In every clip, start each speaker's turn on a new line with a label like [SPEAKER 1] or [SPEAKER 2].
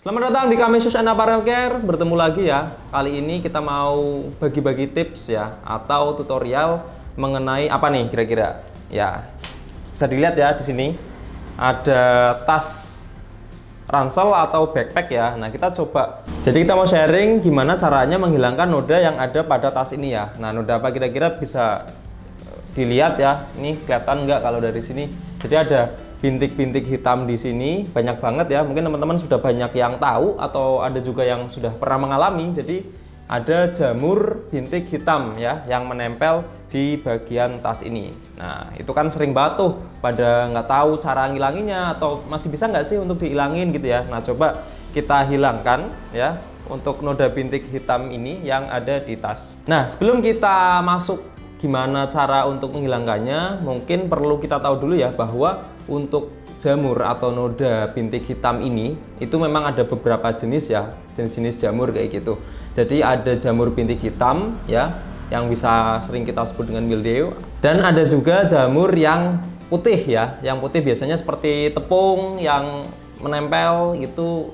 [SPEAKER 1] Selamat datang di Kamisius and Apparel Care. Bertemu lagi ya. Kali ini kita mau bagi-bagi tips ya atau tutorial mengenai apa nih kira-kira? Ya. Bisa dilihat ya di sini. Ada tas ransel atau backpack ya. Nah, kita coba. Jadi kita mau sharing gimana caranya menghilangkan noda yang ada pada tas ini ya. Nah, noda apa kira-kira bisa dilihat ya. Ini kelihatan nggak kalau dari sini? Jadi ada bintik-bintik hitam di sini banyak banget ya. Mungkin teman-teman sudah banyak yang tahu atau ada juga yang sudah pernah mengalami. Jadi ada jamur bintik hitam ya yang menempel di bagian tas ini. Nah, itu kan sering banget tuh pada nggak tahu cara ngilanginya atau masih bisa nggak sih untuk dihilangin gitu ya. Nah, coba kita hilangkan ya untuk noda bintik hitam ini yang ada di tas. Nah, sebelum kita masuk gimana cara untuk menghilangkannya, mungkin perlu kita tahu dulu ya bahwa untuk jamur atau noda bintik hitam ini itu memang ada beberapa jenis ya, jenis-jenis jamur kayak gitu. Jadi ada jamur bintik hitam ya yang bisa sering kita sebut dengan mildew, dan ada juga jamur yang putih ya. Yang putih biasanya seperti tepung yang menempel, itu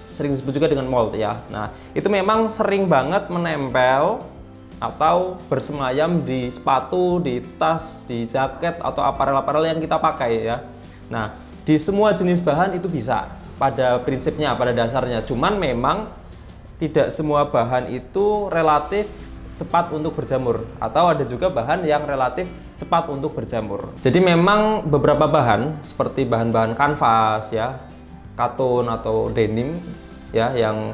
[SPEAKER 1] sering disebut juga dengan mold ya. Nah, itu memang sering banget menempel atau bersemayam di sepatu, di tas, di jaket atau aparel-aparel yang kita pakai ya. Nah, di semua jenis bahan itu bisa pada prinsipnya, pada dasarnya. Cuman memang tidak semua bahan itu relatif cepat untuk berjamur, atau ada juga bahan yang relatif cepat untuk berjamur. Jadi memang beberapa bahan seperti bahan-bahan kanvas ya, katun atau denim ya yang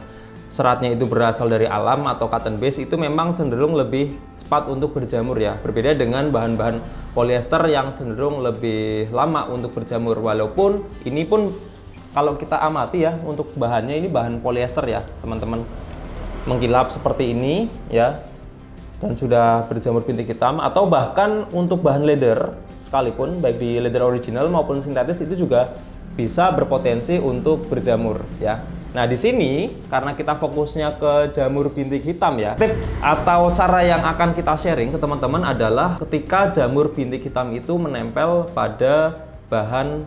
[SPEAKER 1] seratnya itu berasal dari alam atau cotton base itu memang cenderung lebih cepat untuk berjamur ya. Berbeda dengan bahan-bahan polyester yang cenderung lebih lama untuk berjamur. Walaupun ini pun kalau kita amati ya, untuk bahannya ini bahan polyester ya teman-teman. Mengkilap seperti ini ya, dan sudah berjamur bintik hitam. Atau bahkan untuk bahan leather sekalipun, baik di leather original maupun sintetis, itu juga bisa berpotensi untuk berjamur ya. Nah, di sini karena kita fokusnya ke jamur bintik hitam ya, tips atau cara yang akan kita sharing ke teman-teman adalah ketika jamur bintik hitam itu menempel pada bahan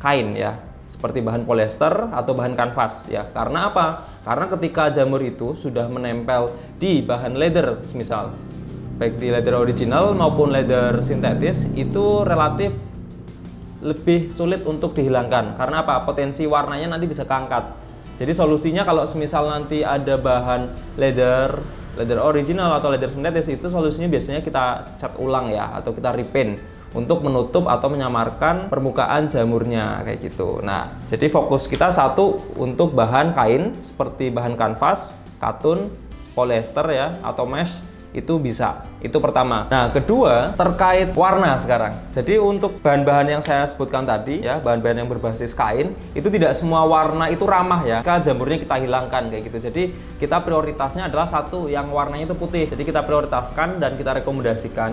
[SPEAKER 1] kain ya, seperti bahan polyester atau bahan kanvas ya. Karena apa? Karena ketika jamur itu sudah menempel di bahan leather misal, baik di leather original maupun leather sintetis, itu relatif lebih sulit untuk dihilangkan. Karena apa? Potensi warnanya nanti bisa keangkat. Jadi solusinya kalau semisal nanti ada bahan leather original atau leather sintetis, itu solusinya biasanya kita cat ulang ya, atau kita repaint untuk menutup atau menyamarkan permukaan jamurnya kayak gitu. Nah, jadi fokus kita satu untuk bahan kain seperti bahan kanvas, katun, polyester ya, atau mesh, itu bisa. Itu pertama. Nah, kedua terkait warna sekarang. Jadi untuk bahan-bahan yang saya sebutkan tadi ya, bahan-bahan yang berbasis kain, itu tidak semua warna itu ramah ya jika jamurnya kita hilangkan kayak gitu. Jadi kita prioritasnya adalah satu yang warnanya itu putih. Jadi kita prioritaskan dan kita rekomendasikan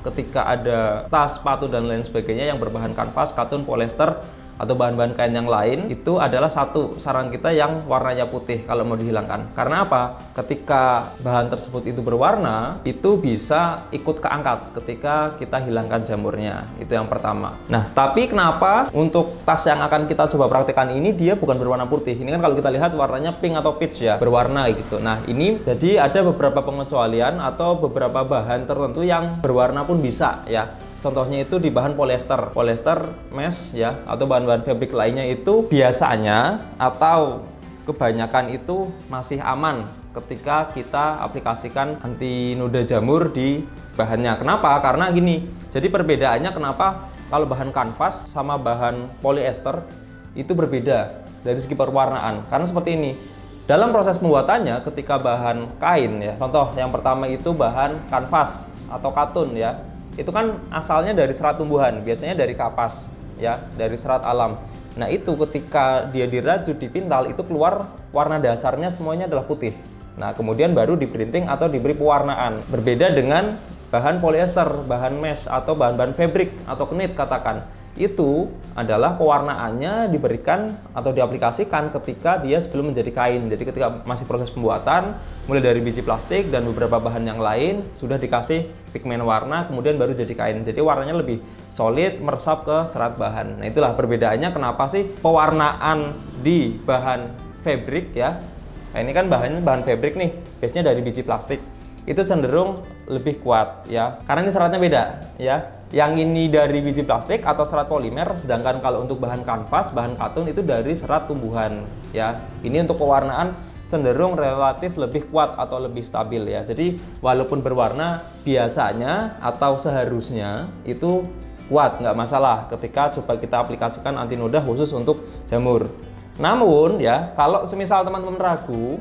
[SPEAKER 1] ketika ada tas, sepatu dan lain sebagainya yang berbahan kanvas, katun, polyester atau bahan-bahan kain yang lain, itu adalah satu saran kita yang warnanya putih kalau mau dihilangkan. Karena apa? Ketika bahan tersebut itu berwarna, itu bisa ikut keangkat ketika kita hilangkan jamurnya. Itu yang pertama. Nah, tapi kenapa untuk tas yang akan kita coba praktekkan ini dia bukan berwarna putih? Ini kan kalau kita lihat warnanya pink atau peach ya, berwarna gitu. Nah, ini jadi ada beberapa pengecualian atau beberapa bahan tertentu yang berwarna pun bisa ya. Contohnya itu di bahan polyester, mesh ya, atau bahan-bahan fabric lainnya itu biasanya atau kebanyakan itu masih aman ketika kita aplikasikan anti noda jamur di bahannya. Kenapa? Karena gini, jadi perbedaannya kenapa kalau bahan kanvas sama bahan polyester itu berbeda dari segi perwarnaan. Karena seperti ini, dalam proses pembuatannya ketika bahan kain ya, contoh yang pertama itu bahan kanvas atau katun ya, itu kan asalnya dari serat tumbuhan, biasanya dari kapas ya, dari serat alam. Nah, itu ketika dia dirajut, dipintal, itu keluar warna dasarnya semuanya adalah putih. Nah, kemudian baru diprinting atau diberi pewarnaan. Berbeda dengan bahan polyester, bahan mesh atau bahan-bahan fabric atau knit katakan. Itu adalah pewarnaannya diberikan atau diaplikasikan ketika dia sebelum menjadi kain. Jadi ketika masih proses pembuatan, mulai dari biji plastik dan beberapa bahan yang lain, sudah dikasih pigmen warna, kemudian baru jadi kain. Jadi warnanya lebih solid, meresap ke serat bahan. Nah, itulah perbedaannya kenapa sih pewarnaan di bahan fabric ya. Nah, ini kan bahan fabric nih, base-nya dari biji plastik. Itu cenderung lebih kuat ya. Karena ini seratnya beda ya. Yang ini dari biji plastik atau serat polimer, sedangkan kalau untuk bahan kanvas, bahan katun itu dari serat tumbuhan ya. Ini untuk pewarnaan cenderung relatif lebih kuat atau lebih stabil ya. Jadi walaupun berwarna biasanya atau seharusnya itu kuat, nggak masalah ketika coba kita aplikasikan anti noda khusus untuk jamur. Namun ya, kalau semisal teman-teman ragu,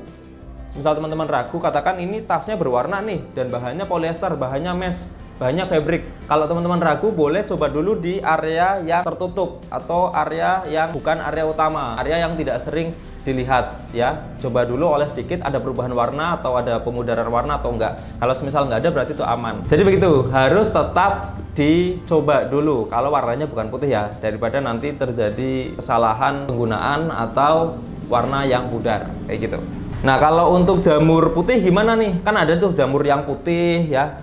[SPEAKER 1] katakan ini tasnya berwarna nih dan bahannya polyester, bahannya mesh, bahannya fabric. Kalau teman-teman ragu, boleh coba dulu di area yang tertutup atau area yang bukan area utama, area yang tidak sering dilihat ya. Coba dulu oles sedikit, ada perubahan warna atau ada pemudaran warna atau enggak. Kalau semisal nggak ada, berarti itu aman. Jadi begitu, harus tetap dicoba dulu kalau warnanya bukan putih ya, daripada nanti terjadi kesalahan penggunaan atau warna yang pudar kayak gitu. Nah, kalau untuk jamur putih gimana nih? Kan ada tuh jamur yang putih ya,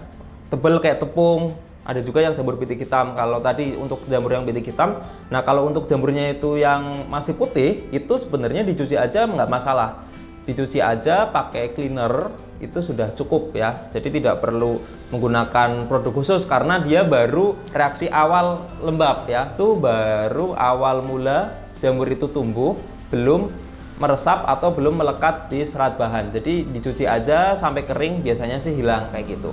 [SPEAKER 1] tebel kayak tepung. Ada juga yang jamur pitik hitam. Kalau tadi untuk jamur yang pitik hitam, nah kalau untuk jamurnya itu yang masih putih, itu sebenarnya dicuci aja nggak masalah. Dicuci aja pakai cleaner itu sudah cukup ya. Jadi tidak perlu menggunakan produk khusus karena dia baru reaksi awal lembab ya. Itu baru awal mula jamur itu tumbuh, belum meresap atau belum melekat di serat bahan. Jadi dicuci aja sampai kering, biasanya sih hilang kayak gitu.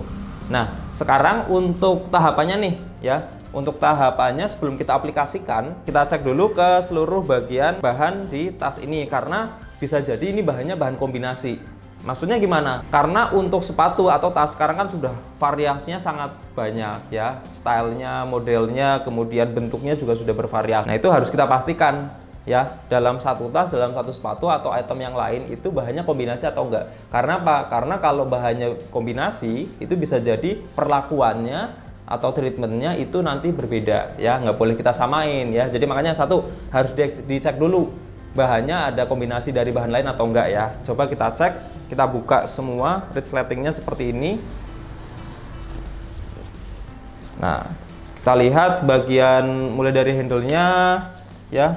[SPEAKER 1] Nah, sekarang untuk tahapannya nih ya. Untuk tahapannya sebelum kita aplikasikan, kita cek dulu ke seluruh bagian bahan di tas ini karena bisa jadi ini bahannya bahan kombinasi. Maksudnya gimana? Karena untuk sepatu atau tas sekarang kan sudah variasinya sangat banyak ya. Stylenya, modelnya, kemudian bentuknya juga sudah bervariasi. Nah, itu harus kita pastikan ya, dalam satu tas, dalam satu sepatu atau item yang lain itu bahannya kombinasi atau enggak. Karena apa? Karena kalau bahannya kombinasi itu bisa jadi perlakuannya atau treatmentnya itu nanti berbeda ya, nggak boleh kita samain ya. Jadi makanya satu harus dicek dulu bahannya ada kombinasi dari bahan lain atau enggak ya. Coba kita cek, kita buka semua resletingnya seperti ini. Nah, kita lihat bagian mulai dari handle-nya ya,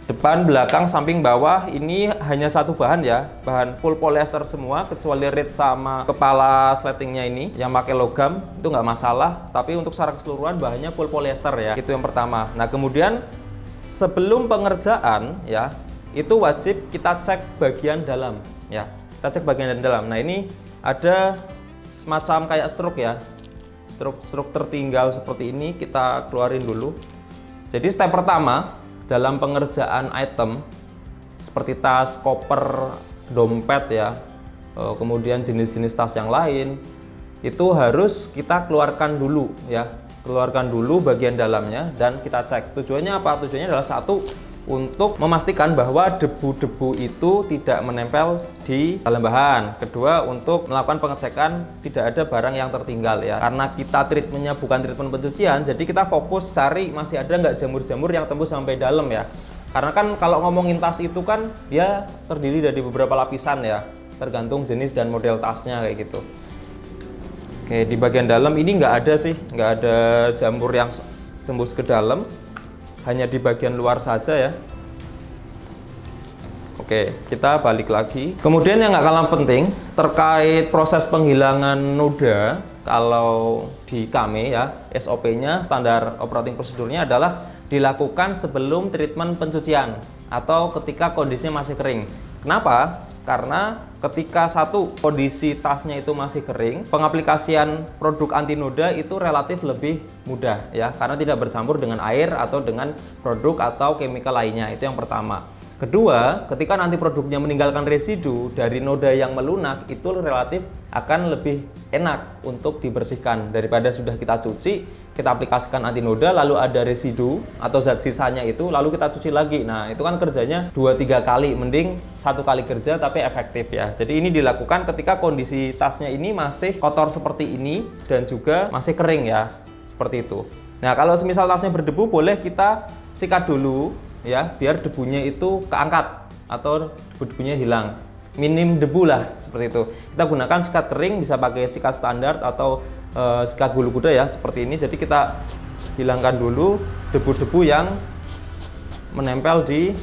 [SPEAKER 1] depan, belakang, samping, bawah, ini hanya satu bahan ya, bahan full polyester semua kecuali red sama kepala sletingnya ini yang pakai logam itu nggak masalah, tapi untuk secara keseluruhan bahannya full polyester ya. Itu yang pertama. Nah, kemudian sebelum pengerjaan ya, itu wajib kita cek bagian dalam ya. Kita cek bagian dalam. Nah, ini ada semacam kayak stroke ya. Stroke tertinggal seperti ini kita keluarin dulu. Jadi step pertama dalam pengerjaan item seperti tas, koper, dompet ya, kemudian jenis-jenis tas yang lain itu harus kita keluarkan dulu ya, keluarkan dulu bagian dalamnya dan kita cek. Tujuannya apa? Tujuannya adalah satu, untuk memastikan bahwa debu-debu itu tidak menempel di dalam bahan. Kedua, untuk melakukan pengecekan tidak ada barang yang tertinggal ya. Karena kita treatmentnya bukan treatment pencucian, jadi kita fokus cari masih ada nggak jamur-jamur yang tembus sampai dalam ya. Karena kan kalau ngomongin tas itu kan dia terdiri dari beberapa lapisan ya, tergantung jenis dan model tasnya kayak gitu. Oke, di bagian dalam ini nggak ada sih, nggak ada jamur yang tembus ke dalam, hanya di bagian luar saja ya. Oke, kita balik lagi. Kemudian yang nggak kalah penting terkait proses penghilangan noda, kalau di kami ya, SOP-nya, standar operating prosedurnya adalah dilakukan sebelum treatment pencucian atau ketika kondisinya masih kering. Kenapa? Karena ketika satu kondisi tasnya itu masih kering, pengaplikasian produk anti noda itu relatif lebih mudah ya, karena tidak bercampur dengan air atau dengan produk atau chemical lainnya. Itu yang pertama. Kedua, ketika nanti produknya meninggalkan residu dari noda yang melunak, itu relatif akan lebih enak untuk dibersihkan daripada sudah kita cuci, kita aplikasikan anti noda lalu ada residu atau zat sisanya itu lalu kita cuci lagi. Nah, itu kan kerjanya 2-3 kali, mending 1 kali kerja tapi efektif ya. Jadi ini dilakukan ketika kondisi tasnya ini masih kotor seperti ini dan juga masih kering ya, seperti itu. Nah, kalau semisal tasnya berdebu, boleh kita sikat dulu ya, biar debunya itu keangkat atau debunya hilang, minim debu lah seperti itu. Kita gunakan sikat kering, bisa pakai sikat standar atau sikat bulu kuda ya, seperti ini. Jadi kita hilangkan dulu debu-debu yang menempel di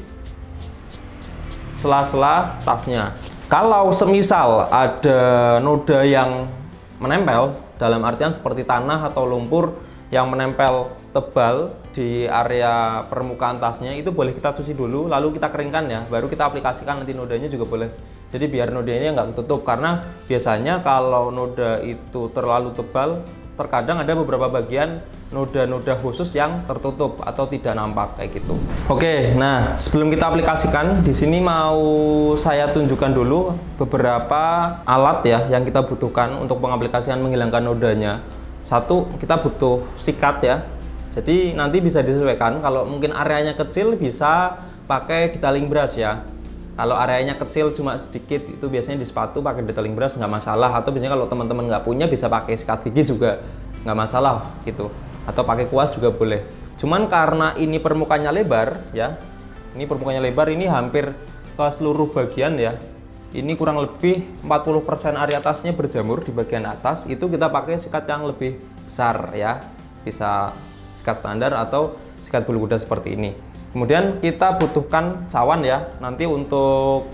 [SPEAKER 1] sela-sela tasnya. Kalau semisal ada noda yang menempel, dalam artian seperti tanah atau lumpur yang menempel tebal di area permukaan tasnya, itu boleh kita cuci dulu, lalu kita keringkan ya, baru kita aplikasikan nanti nodanya juga boleh. Jadi biar nodanya nggak ketutup, karena biasanya kalau noda itu terlalu tebal, terkadang ada beberapa bagian noda-noda khusus yang tertutup atau tidak nampak kayak gitu. Oke, nah sebelum kita aplikasikan, di sini mau saya tunjukkan dulu beberapa alat ya yang kita butuhkan untuk pengaplikasian menghilangkan nodanya. Satu, kita butuh sikat ya. Jadi nanti bisa disesuaikan. Kalau mungkin areanya kecil bisa pakai detailing brush ya. Kalau areanya kecil cuma sedikit, itu biasanya di sepatu pakai detailing brush nggak masalah. Atau biasanya kalau teman-teman nggak punya bisa pakai sikat gigi juga nggak masalah gitu. Atau pakai kuas juga boleh. Cuman karena ini permukaannya lebar ya, ini permukaannya lebar, ini hampir ke seluruh bagian ya. Ini kurang lebih 40% area tasnya berjamur di bagian atas. Itu kita pakai sikat yang lebih besar ya. Bisa sikat standar atau sikat bulu kuda seperti ini. Kemudian kita butuhkan cawan ya, nanti untuk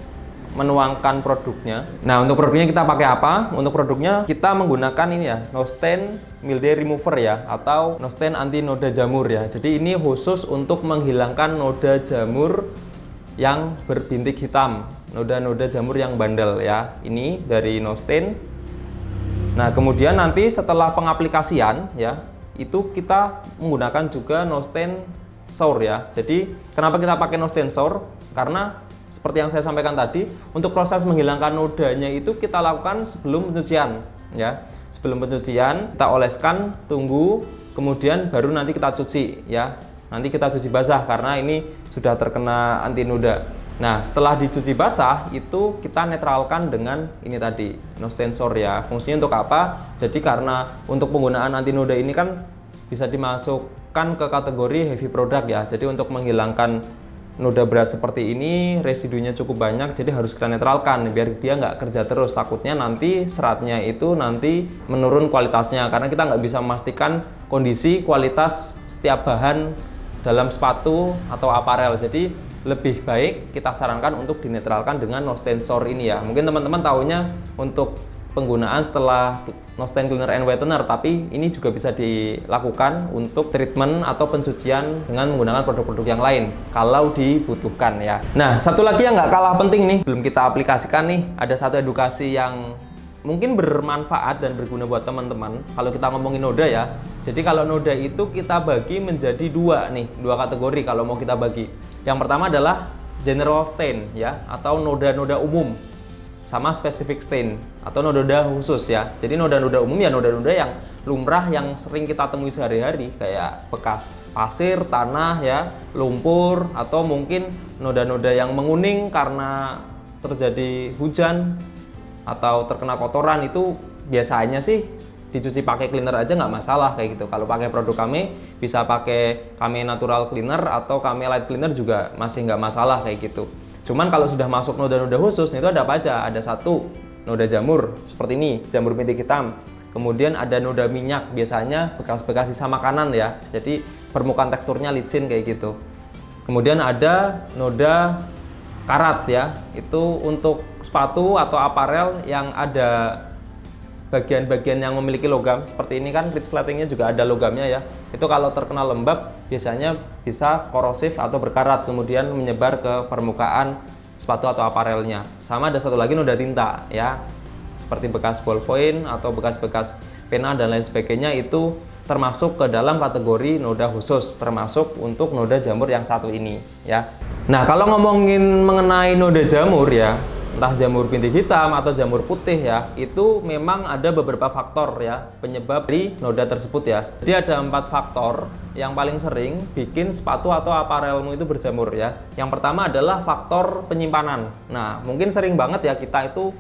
[SPEAKER 1] menuangkan produknya. Nah, untuk produknya kita pakai apa? Untuk produknya kita menggunakan ini ya, No Stain Mildew Remover ya, atau No Stain anti noda jamur ya. Jadi ini khusus untuk menghilangkan noda jamur yang berbintik hitam, noda-noda jamur yang bandel ya. Ini dari No Stain. Nah, kemudian nanti setelah pengaplikasian ya, itu kita menggunakan juga No Stain Sour ya. Jadi kenapa kita pakai No Stain Sour? Karena seperti yang saya sampaikan tadi, untuk proses menghilangkan nodanya itu kita lakukan sebelum pencucian ya. Sebelum pencucian kita oleskan, tunggu, kemudian baru nanti kita cuci ya. Nanti kita cuci basah karena ini sudah terkena anti noda. Nah, setelah dicuci basah itu kita netralkan dengan ini tadi, No Stain Sour ya. Fungsinya untuk apa? Jadi karena untuk penggunaan anti noda ini kan bisa dimasukkan ke kategori heavy product ya. Jadi untuk menghilangkan noda berat seperti ini, residunya cukup banyak, jadi harus kita netralkan biar dia nggak kerja terus. Takutnya nanti seratnya itu nanti menurun kualitasnya, karena kita nggak bisa memastikan kondisi kualitas setiap bahan dalam sepatu atau aparel. Jadi lebih baik kita sarankan untuk dinetralkan dengan No Stain Sour ini ya. Mungkin teman-teman tahunya untuk penggunaan setelah No Stain Cleaner and Whitener, tapi ini juga bisa dilakukan untuk treatment atau pencucian dengan menggunakan produk-produk yang lain kalau dibutuhkan ya. Nah, satu lagi yang nggak kalah penting nih, belum kita aplikasikan nih, ada satu edukasi yang mungkin bermanfaat dan berguna buat teman-teman kalau kita ngomongin noda ya. Jadi kalau noda itu kita bagi menjadi dua kategori kalau mau kita bagi. Yang pertama adalah general stain ya, atau noda-noda umum, sama specific stain atau noda-noda khusus ya. Jadi noda-noda umum ya noda-noda yang lumrah yang sering kita temui sehari-hari, kayak bekas pasir, tanah ya, lumpur, atau mungkin noda-noda yang menguning karena terjadi hujan atau terkena kotoran. Itu biasanya sih dicuci pakai cleaner aja nggak masalah kayak gitu. Kalau pakai produk kami bisa pakai kami natural cleaner atau kami light cleaner juga masih nggak masalah kayak gitu. Cuman kalau sudah masuk noda-noda khusus, itu ada apa aja? Ada satu, noda jamur, seperti ini, jamur bintik hitam. Kemudian ada noda minyak, biasanya bekas-bekas sisa makanan ya. Jadi permukaan teksturnya licin kayak gitu. Kemudian ada noda karat ya, itu untuk sepatu atau aparel yang ada bagian-bagian yang memiliki logam. Seperti ini kan resletingnya juga ada logamnya ya. Itu kalau terkena lembab biasanya bisa korosif atau berkarat, kemudian menyebar ke permukaan sepatu atau aparelnya. Sama ada satu lagi noda tinta ya, seperti bekas ballpoint atau bekas-bekas pena dan lain sebagainya. Itu termasuk ke dalam kategori noda khusus, termasuk untuk noda jamur yang satu ini ya. Nah, kalau ngomongin mengenai noda jamur ya, entah jamur bintik hitam atau jamur putih ya, itu memang ada beberapa faktor ya penyebab dari noda tersebut ya. Jadi ada 4 faktor yang paling sering bikin sepatu atau aparelmu itu berjamur ya. Yang pertama adalah faktor penyimpanan. Nah, mungkin sering banget ya kita itu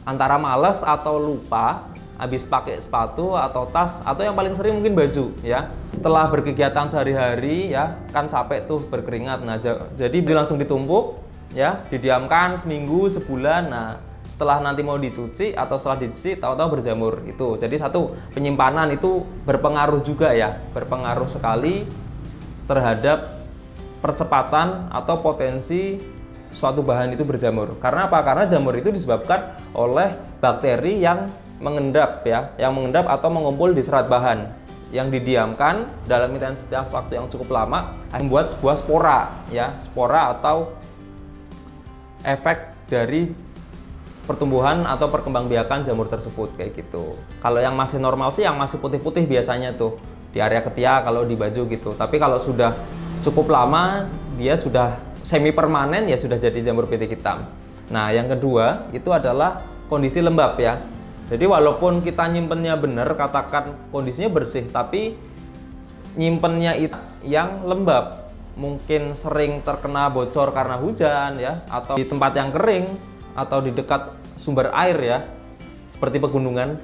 [SPEAKER 1] antara males atau lupa habis pakai sepatu atau tas, atau yang paling sering mungkin baju ya. Setelah berkegiatan sehari-hari ya, kan capek tuh berkeringat. Nah, jadi langsung ditumpuk ya, didiamkan seminggu, sebulan. Nah, setelah nanti mau dicuci atau setelah dicuci tahu-tahu berjamur itu. Jadi satu, penyimpanan itu berpengaruh juga ya, berpengaruh sekali terhadap percepatan atau potensi suatu bahan itu berjamur. Karena apa? Karena jamur itu disebabkan oleh bakteri yang mengendap ya, yang mengendap atau mengumpul di serat bahan yang didiamkan dalam intensitas waktu yang cukup lama membuat sebuah spora ya, spora atau efek dari pertumbuhan atau perkembangbiakan jamur tersebut kayak gitu. Kalau yang masih normal sih yang masih putih-putih biasanya tuh di area ketiak kalau di baju gitu. Tapi kalau sudah cukup lama dia sudah semi permanen ya sudah jadi jamur pitik hitam. Nah, yang kedua itu adalah kondisi lembab ya. Jadi walaupun kita nyimpennya benar, katakan kondisinya bersih, tapi nyimpennya itu yang lembab, mungkin sering terkena bocor karena hujan ya, atau di tempat yang kering atau di dekat sumber air ya, seperti pegunungan.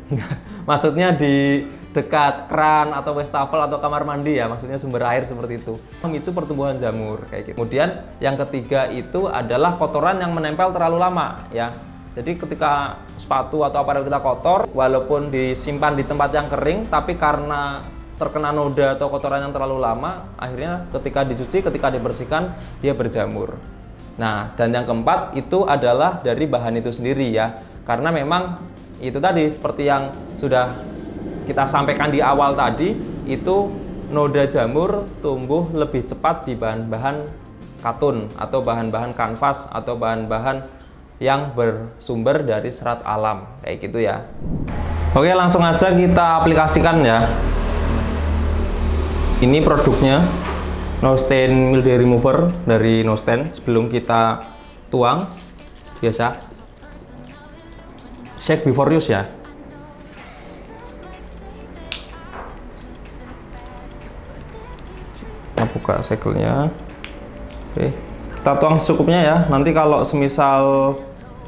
[SPEAKER 1] Maksudnya di dekat keran atau wastafel atau kamar mandi ya, maksudnya sumber air seperti itu, memicu pertumbuhan jamur kayak gitu. Kemudian yang ketiga itu adalah kotoran yang menempel terlalu lama ya. Jadi ketika sepatu atau aparel kita kotor, walaupun disimpan di tempat yang kering, tapi karena terkena noda atau kotoran yang terlalu lama, akhirnya ketika dicuci, ketika dibersihkan, dia berjamur. Nah, dan yang keempat itu adalah dari bahan itu sendiri ya. Karena memang itu tadi seperti yang sudah kita sampaikan di awal tadi, itu noda jamur tumbuh lebih cepat di bahan-bahan katun atau bahan-bahan kanvas atau bahan-bahan yang bersumber dari serat alam kayak gitu ya. Oke, langsung aja kita aplikasikan ya. Ini produknya No Stain Mildew Remover dari No Stain. Sebelum kita tuang, biasa shake before use ya. Kita buka segelnya. Oke, kita tuang secukupnya ya. Nanti kalau semisal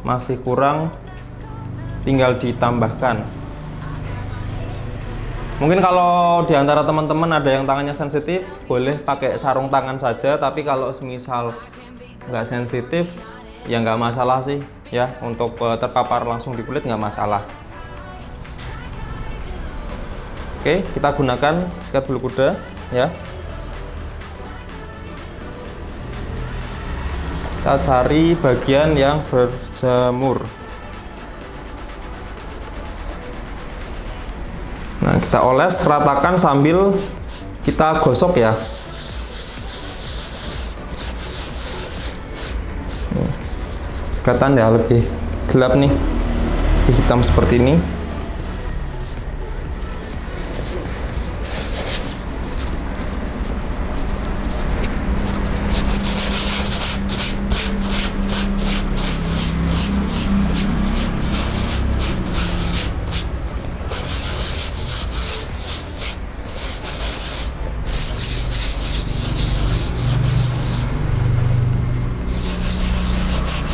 [SPEAKER 1] masih kurang, tinggal ditambahkan. Mungkin kalau di antara teman-teman ada yang tangannya sensitif, boleh pakai sarung tangan saja. Tapi kalau semisal nggak sensitif, ya nggak masalah sih ya. Untuk terpapar langsung di kulit nggak masalah. Oke, kita gunakan sikat bulu kuda ya. Kita cari bagian yang berjamur. Nah, kita oles ratakan sambil kita gosok ya. Kelihatan ya, lebih gelap nih, lebih hitam seperti ini.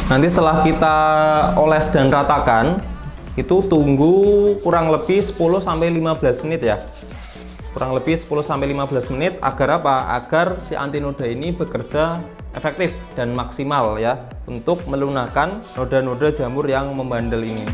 [SPEAKER 1] Nanti setelah kita oles dan ratakan, itu tunggu kurang lebih 10-15 menit ya. Kurang lebih 10-15 menit agar apa? Agar si antinoda ini bekerja efektif dan maksimal ya untuk melunakkan noda-noda jamur yang membandel ini.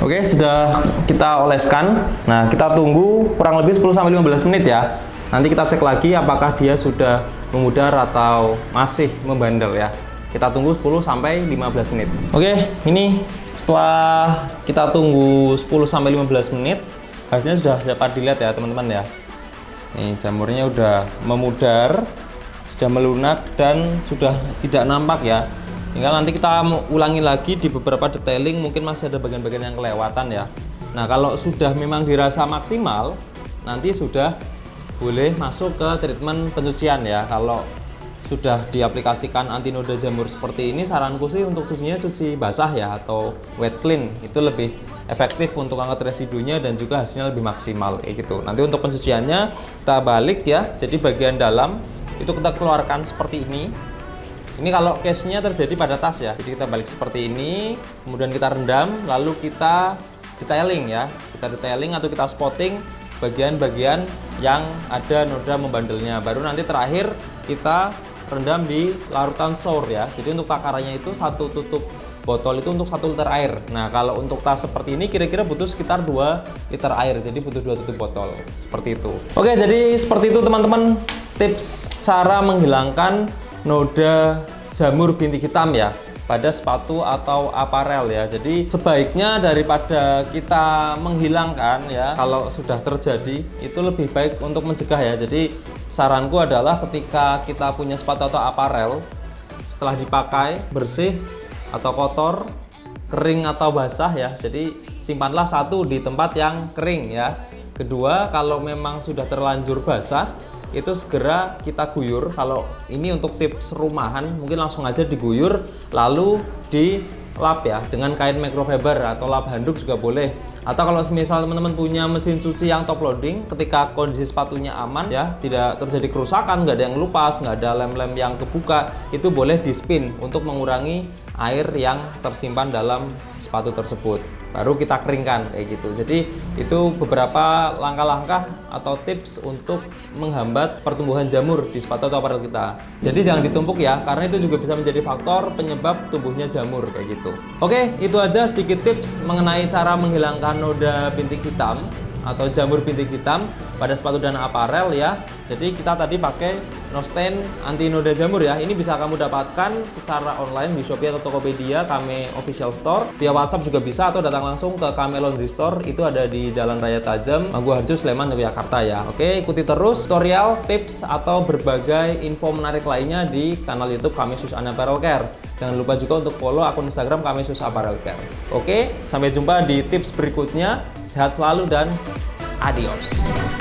[SPEAKER 1] Oke, sudah kita oleskan. Nah, kita tunggu kurang lebih 10-15 menit ya. Nanti kita cek lagi apakah dia sudah memudar atau masih membandel ya. Kita tunggu 10-15 menit. Oke, ini setelah kita tunggu 10-15 menit, hasilnya sudah dapat dilihat ya teman-teman ya. Nih, jamurnya udah memudar, sudah melunak dan sudah tidak nampak ya. Tinggal nanti kita ulangi lagi di beberapa detailing, mungkin masih ada bagian-bagian yang kelewatan ya. Nah, kalau sudah memang dirasa maksimal, nanti sudah boleh masuk ke treatment pencucian ya. Kalau sudah diaplikasikan antinoda jamur seperti ini, saranku sih untuk cucinya cuci basah ya, atau wet clean. Itu lebih efektif untuk angkat residunya dan juga hasilnya lebih maksimal kayak gitu. Nanti untuk pencuciannya kita balik ya. Jadi bagian dalam itu kita keluarkan seperti ini. Ini kalau case-nya terjadi pada tas ya. Jadi kita balik seperti ini, kemudian kita rendam, lalu kita detailing ya. Kita detailing atau kita spotting bagian-bagian yang ada noda membandelnya. Baru nanti terakhir kita rendam di larutan sour ya. Jadi untuk takarannya itu satu tutup botol itu untuk 1 liter air. Nah, kalau untuk tas seperti ini kira-kira butuh sekitar 2 liter air. Jadi butuh 2 tutup botol. Seperti itu. Oke, jadi seperti itu teman-teman tips cara menghilangkan noda jamur bintik hitam ya pada sepatu atau aparel ya. Jadi sebaiknya daripada kita menghilangkan ya, kalau sudah terjadi itu lebih baik untuk mencegah ya. Jadi saranku adalah ketika kita punya sepatu atau aparel, setelah dipakai bersih atau kotor, kering atau basah ya. Jadi simpanlah satu di tempat yang kering ya. Kedua, kalau memang sudah terlanjur basah, itu segera kita guyur. Kalau ini untuk tips rumahan, mungkin langsung aja diguyur lalu dilap ya dengan kain microfiber atau lap handuk juga boleh. Atau kalau misal teman-teman punya mesin cuci yang top loading, ketika kondisi sepatunya aman ya, tidak terjadi kerusakan, nggak ada yang lupas, nggak ada lem-lem yang kebuka, itu boleh di spin untuk mengurangi air yang tersimpan dalam sepatu tersebut. Baru kita keringkan kayak gitu. Jadi itu beberapa langkah-langkah atau tips untuk menghambat pertumbuhan jamur di sepatu atau aparel kita. Jadi jangan ditumpuk ya, karena itu juga bisa menjadi faktor penyebab tumbuhnya jamur kayak gitu. Oke, itu aja sedikit tips mengenai cara menghilangkan noda bintik hitam atau jamur bintik hitam pada sepatu dan aparel ya. Jadi kita tadi pakai Nosten anti noda jamur ya. Ini bisa kamu dapatkan secara online di Shopee atau Tokopedia, Kame Official Store. Via WhatsApp juga bisa, atau datang langsung ke Kame Laundry Store. Itu ada di Jalan Raya Tajam, Mangguharjo, Sleman, Yogyakarta ya. Oke, ikuti terus tutorial, tips atau berbagai info menarik lainnya di kanal YouTube Kame Shoes and Apparel Care. Jangan lupa juga untuk follow akun Instagram Kame Shoes Apparel Care. Oke, sampai jumpa di tips berikutnya. Sehat selalu dan adios.